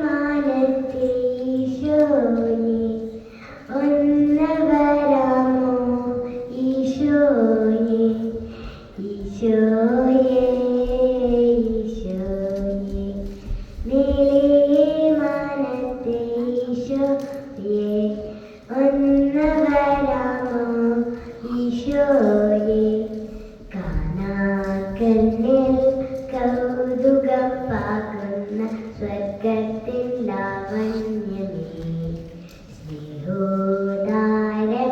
മാനത്തെ ഈശോയെ ഒന്ന് വരാമോ ഈശോയെ ഈശോയെ ഈശോയെ മാനത്തെ ഈശോയെ ഒന്ന് വരാമോ ഈശോയെ കാണാക്കണ്ണിൽ കൗതുകം പാകുന്ന സ്വർഗത്തിൽ ലാവണ്യമേ സ്നേഹോദാരമേ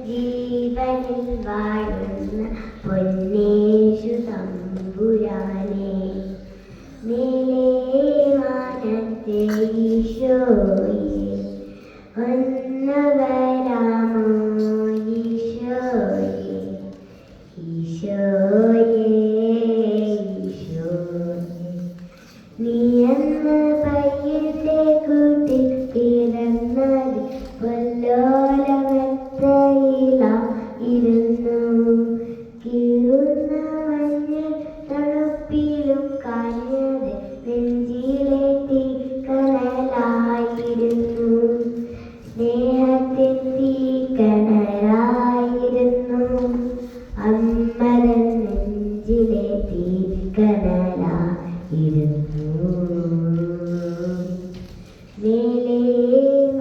ജീവനിൽ വാഴുന്ന പൊന്നേശു തമ്പുരാനേ മാനത്തെ ഈശോയെ ഒന്ന് വരാമോ ഈശോയെ ഈശോയെ ഈശോയെ നീയെന്ന് പയ്യത്തെ കൂട്ടിൽ പിറന്നത് പൊല്ലോലമെത്തയിലായിരുന്നു കീറുന്ന മഞ്ഞൾ തണുപ്പിലും കാഞ്ഞത് നെഞ്ചിലെ തീക്കനലായിരുന്നു സ്നേഹത്തിൻ തീക്കനലായിരുന്നു അമ്മതൻ നെഞ്ചിലെ തീക്കനലായിരുന്നു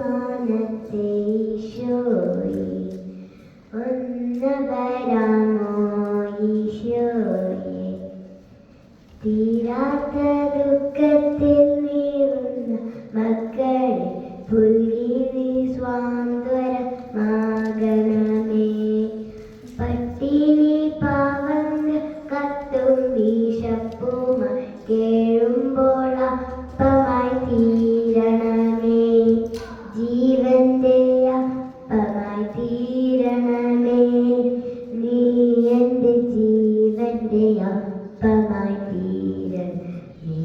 മാനത്തെ ഈശോയെ ഒന്ന് വരാമോ ഈശോയെ തീരാത്ത ദുഃഖത്തിൽ നീറുന്ന മക്കളെ പുൽകി നീ സ്വാന്തരമാകണമേ പട്ടിണി പാവങ്ങൾ കത്തും വിശപ്പുമ കേഴുമ്പോൾ അപ്പമായി തീരണമേ ജീവന്റെ അപ്പമായി തീരണമേ നീ എൻ്റെ ജീവന്റെ അപ്പമായി തീരണമേ